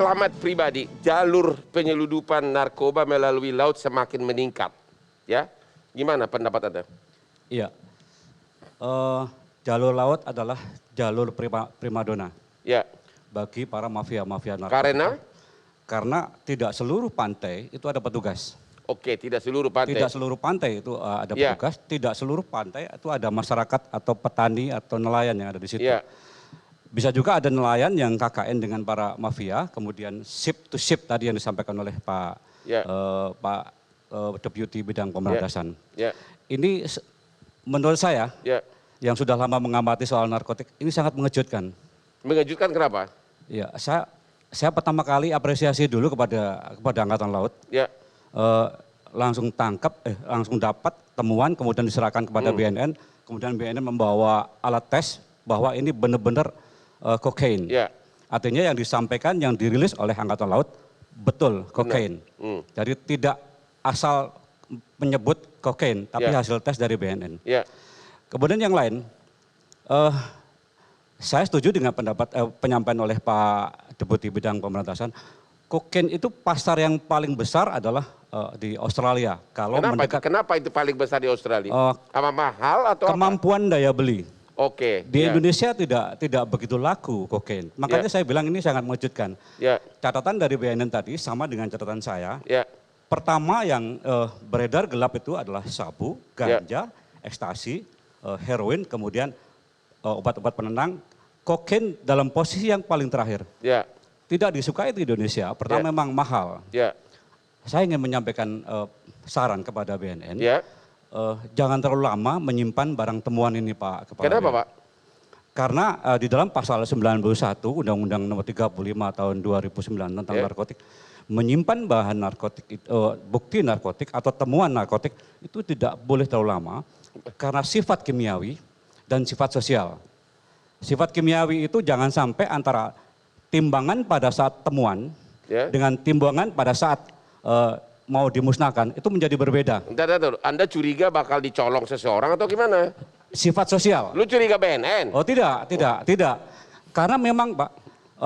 Slamet pribadi, jalur penyeludupan narkoba melalui laut semakin meningkat. Ya, gimana pendapat Anda? Iya, jalur laut adalah jalur primadona Ya. bagi para mafia-mafia narkotika. Karena tidak seluruh pantai itu ada petugas. Oke, tidak seluruh pantai. Tidak seluruh pantai itu ada petugas, tidak seluruh pantai itu ada masyarakat atau petani atau nelayan yang ada di situ. Ya. Bisa juga ada nelayan yang KKN dengan para mafia, kemudian ship to ship tadi yang disampaikan oleh Pak Deputi Bidang Pemberantasan. Ya. Ini menurut saya yang sudah lama mengamati soal narkotik ini sangat mengejutkan. Mengejutkan kenapa? Ya, saya pertama kali apresiasi dulu kepada Angkatan Laut. Ya. Langsung langsung dapat temuan, kemudian diserahkan kepada BNN, kemudian BNN membawa alat tes bahwa ini benar-benar kokain. Ya. Artinya yang disampaikan, yang dirilis oleh Angkatan Laut betul kokain. Jadi tidak asal menyebut kokain, tapi hasil tes dari BNN. Ya. Kemudian yang lain, saya setuju dengan pendapat penyampaian oleh Pak Deputi Bidang Pemberantasan. Kokain itu pasar yang paling besar adalah di Australia. Kalau kenapa itu paling besar di Australia? Apa mahal atau kemampuan daya beli. Oke. Di Indonesia tidak begitu laku kokain. Makanya saya bilang ini sangat mengejutkan. Catatan dari BNN tadi sama dengan catatan saya. Pertama yang beredar gelap itu adalah sabu, ganja, ekstasi, heroin, kemudian obat-obat penenang. Kokain dalam posisi yang paling terakhir. Tidak disukai di Indonesia, pertama memang mahal. Saya ingin menyampaikan saran kepada BNN. Jangan terlalu lama menyimpan barang temuan ini Pak Kepala. Kenapa Pak? Karena di dalam pasal 91 Undang-Undang nomor 35 tahun 2009 tentang narkotik, menyimpan bahan narkotik, bukti narkotik atau temuan narkotik itu tidak boleh terlalu lama karena sifat kimiawi dan sifat sosial. Sifat kimiawi itu jangan sampai antara timbangan pada saat temuan dengan timbangan pada saat mau dimusnahkan itu menjadi berbeda. Anda curiga bakal dicolong seseorang atau gimana? Sifat sosial. Lu curiga BNN? Oh tidak. Karena memang Pak,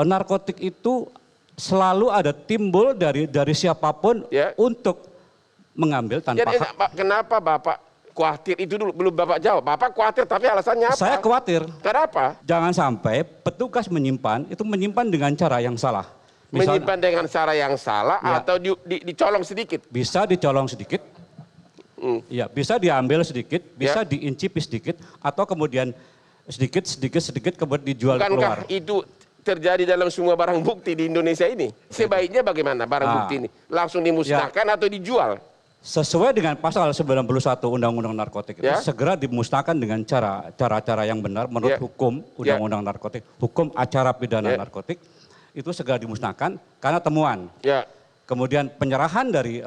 narkotik itu selalu ada timbul dari siapapun untuk mengambil tanpa hak. Kenapa Bapak khawatir itu dulu? Belum Bapak jawab. Bapak khawatir tapi alasannya apa? Saya khawatir. Kenapa? Jangan sampai petugas menyimpan dengan cara yang salah. Menyimpan dengan cara yang salah atau dicolong sedikit? Bisa dicolong sedikit, ya bisa diambil sedikit, bisa diincipi sedikit, atau kemudian sedikit kemudian dijual keluar. Bukankah itu terjadi dalam semua barang bukti di Indonesia ini? Sebaiknya bagaimana barang bukti ini? Langsung dimusnahkan atau dijual? Sesuai dengan pasal 91 Undang-Undang Narkotik itu segera dimusnahkan dengan cara-cara yang benar menurut hukum Undang-Undang Narkotik, hukum acara pidana narkotik. Itu segera dimusnahkan karena temuan. Kemudian penyerahan dari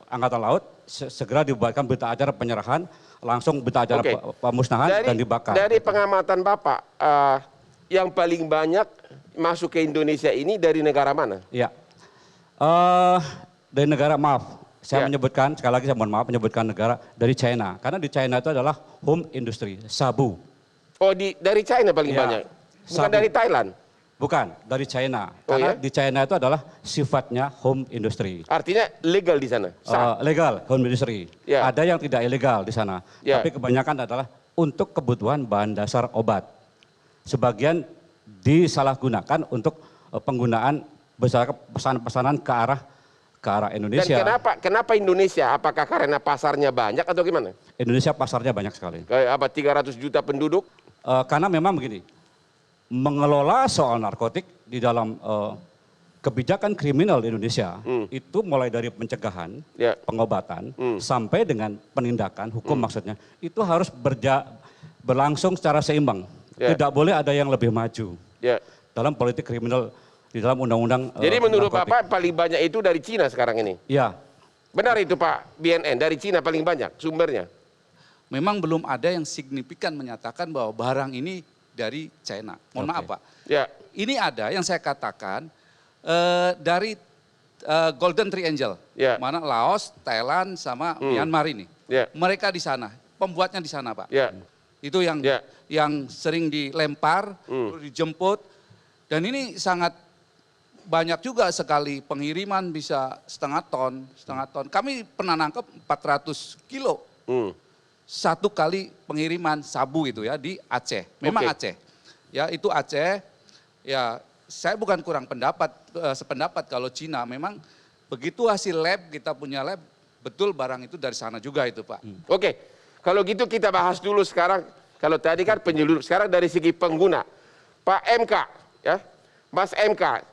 Angkatan Laut segera dibuatkan berita acara penyerahan, langsung berita acara pemusnahan dan dibakar. Dari pengamatan Bapak, yang paling banyak masuk ke Indonesia ini dari negara mana? Iya, dari negara saya menyebutkan, sekali lagi saya mohon maaf menyebutkan negara dari China. Karena di China itu adalah home industry, sabu. Oh dari China paling banyak? Bukan dari Thailand? Bukan, dari China. Karena di China itu adalah sifatnya home industry. Artinya legal di sana? Legal, home industry. Ada yang tidak ilegal di sana. Tapi kebanyakan adalah untuk kebutuhan bahan dasar obat. Sebagian disalahgunakan untuk penggunaan pesanan-pesanan ke arah Indonesia. Dan kenapa Indonesia? Apakah karena pasarnya banyak atau gimana? Indonesia pasarnya banyak sekali. Kayak apa, 300 juta penduduk? Karena memang begini, mengelola soal narkotik di dalam kebijakan kriminal di Indonesia itu mulai dari pencegahan, pengobatan, sampai dengan penindakan, hukum maksudnya, itu harus berlangsung secara seimbang. Tidak boleh ada yang lebih maju dalam politik kriminal di dalam undang-undang. Jadi menurut Bapak paling banyak itu dari Cina sekarang ini? Iya. Benar itu Pak BNN, dari Cina paling banyak sumbernya? Memang belum ada yang signifikan menyatakan bahwa barang ini dari China. Mohon maaf Pak. Ini ada yang saya katakan dari Golden Triangle. Mana Laos, Thailand sama Myanmar ini. Mereka di sana, pembuatnya di sana Pak. Itu yang sering dilempar, dijemput. Dan ini sangat banyak juga sekali pengiriman bisa setengah ton. Kami pernah nangkep 400 kilo. Satu kali pengiriman sabu itu ya di Aceh. Memang Aceh. Ya itu Aceh. Ya saya bukan kurang sependapat kalau Cina memang begitu hasil lab, kita punya lab, betul barang itu dari sana juga itu Pak. Oke, kalau gitu kita bahas dulu sekarang. Kalau tadi kan penyeludup, sekarang dari segi pengguna. Pak MK, ya, Mas MK,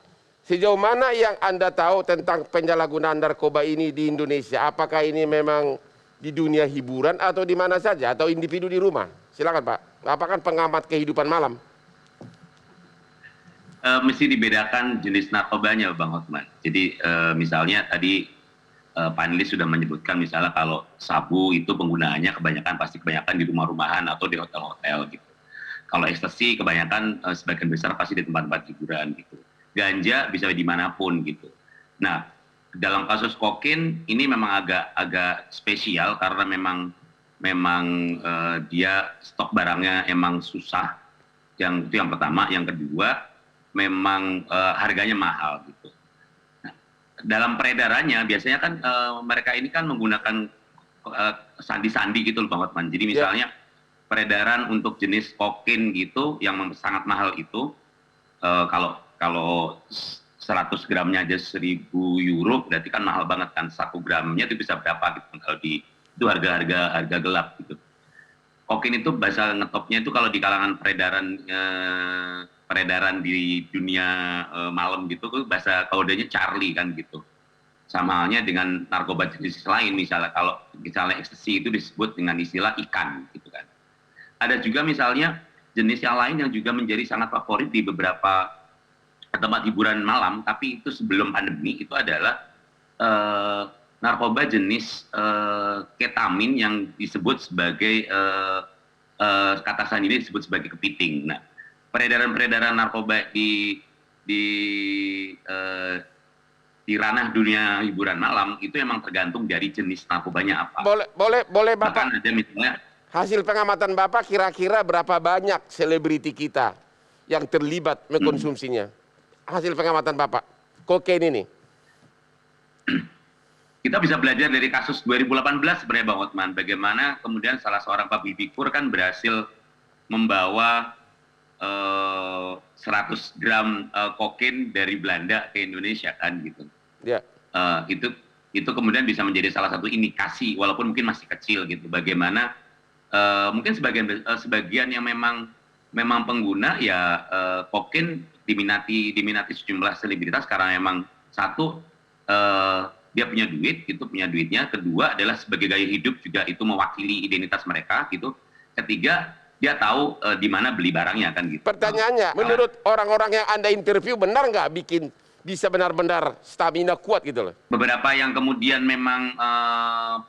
sejauh mana yang Anda tahu tentang penyalahgunaan narkoba ini di Indonesia? Apakah ini memang di dunia hiburan atau di mana saja? Atau individu di rumah? Silakan Pak, Bapak kan pengamat kehidupan malam. Mesti dibedakan jenis narkobanya Bang Hotman. Jadi misalnya tadi panelis sudah menyebutkan misalnya kalau sabu itu penggunaannya kebanyakan di rumah-rumahan atau di hotel-hotel gitu. Kalau ekstasi kebanyakan sebagian besar pasti di tempat-tempat hiburan gitu. Ganja bisa dimanapun gitu. Nah dalam kasus kokain ini memang agak spesial karena memang dia stok barangnya emang susah. Itu yang pertama. Yang kedua memang harganya mahal gitu. Nah, dalam peredarannya biasanya kan mereka ini kan menggunakan sandi-sandi gitu loh Bang Hotman. Jadi misalnya peredaran untuk jenis kokain gitu yang sangat mahal itu kalau 100 gramnya aja 1.000 euro berarti kan mahal banget kan. 1 gramnya itu bisa berapa gitu kalau itu harga gelap gitu. Kokain itu bahasa ngetopnya itu kalau di kalangan peredaran di dunia malam gitu bahasa kodenya Charlie kan gitu. Sama halnya dengan narkoba jenis lain misalnya kalau misalnya ekstasi itu disebut dengan istilah ikan gitu kan. Ada juga misalnya jenis yang lain yang juga menjadi sangat favorit di beberapa tempat hiburan malam, tapi itu sebelum pandemi itu adalah narkoba jenis ketamin yang disebut sebagai kata sendiri disebut sebagai kepiting. Nah, peredaran narkoba di ranah dunia hiburan malam itu emang tergantung dari jenis narkobanya apa. Boleh Bapak. Bahkan ada misalnya hasil pengamatan Bapak kira-kira berapa banyak selebriti kita yang terlibat mengkonsumsinya? Hasil pengamatan Bapak, kokain ini. Kita bisa belajar dari kasus 2018 sebenarnya Bang Hotman. Bagaimana kemudian salah seorang public figure kan berhasil membawa 100 gram kokain dari Belanda ke Indonesia kan gitu. Ya. Itu kemudian bisa menjadi salah satu indikasi walaupun mungkin masih kecil gitu. Bagaimana mungkin sebagian yang memang pengguna ya kokain diminati sejumlah selebritas karena memang satu dia punya duit, itu punya duitnya. Kedua adalah sebagai gaya hidup juga itu mewakili identitas mereka gitu. Ketiga dia tahu di mana beli barangnya kan gitu. Pertanyaannya, menurut orang-orang yang Anda interview benar nggak bisa benar-benar stamina kuat gitu loh? Beberapa yang kemudian memang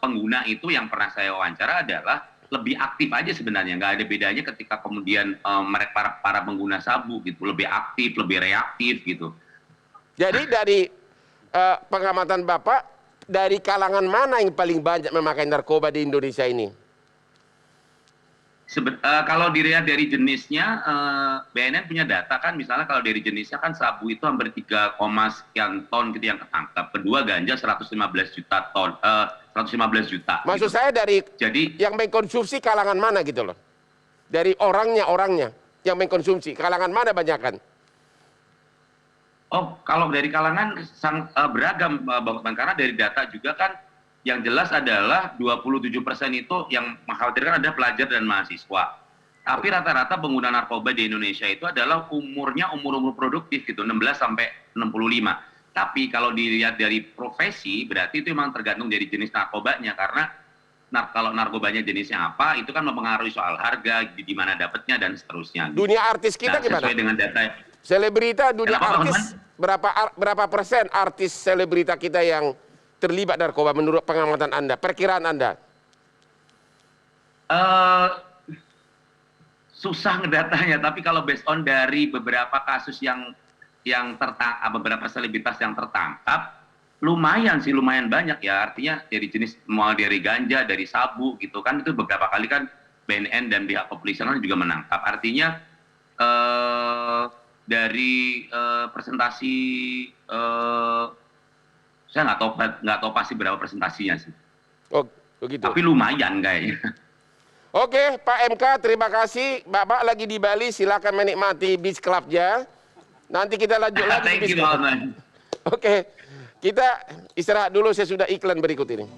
pengguna itu yang pernah saya wawancara adalah lebih aktif aja sebenarnya, nggak ada bedanya ketika kemudian mereka para pengguna sabu gitu, lebih aktif, lebih reaktif gitu. Jadi dari pengamatan Bapak, dari kalangan mana yang paling banyak memakai narkoba di Indonesia ini? Kalau dilihat dari jenisnya, BNN punya data kan, misalnya kalau dari jenisnya kan sabu itu hampir 3, sekian ton gitu yang ketangkap. Kedua ganja 115 juta ton, 115 juta. Maksud gitu. saya jadi yang mengkonsumsi kalangan mana gitu loh? Dari orangnya yang mengkonsumsi, kalangan mana banyakan? Oh, kalau dari kalangan beragam, Bang, karena dari data juga kan yang jelas adalah 27% itu yang mengkhawatirkan ada pelajar dan mahasiswa. Tapi rata-rata pengguna narkoba di Indonesia itu adalah umurnya umur produktif gitu, 16 sampai 65. Tapi kalau dilihat dari profesi, berarti itu memang tergantung dari jenis narkobanya. Karena kalau narkobanya jenisnya apa, itu kan mempengaruhi soal harga, di mana dapatnya, dan seterusnya. Dunia artis kita gimana? Sesuai dengan data. Selebrita dunia artis, berapa persen artis selebrita kita yang terlibat narkoba menurut pengamatan Anda, perkiraan Anda? Susah ngedatanya, tapi kalau based on dari beberapa kasus yang tertangkap, beberapa selebritas yang tertangkap, lumayan banyak ya. Artinya dari jenis dari ganja, dari sabu gitu kan, itu beberapa kali kan BNN dan pihak kepolisian juga menangkap. Artinya dari presentasi saya nggak tahu pasti berapa presentasinya sih. Oh, begitu. Tapi lumayan kayaknya. Oke, Pak MK, terima kasih. Bapak lagi di Bali, silakan menikmati beach club-nya. Nanti kita lanjut lagi. Thank you, Pak. Oke, kita istirahat dulu sesudah iklan berikut ini.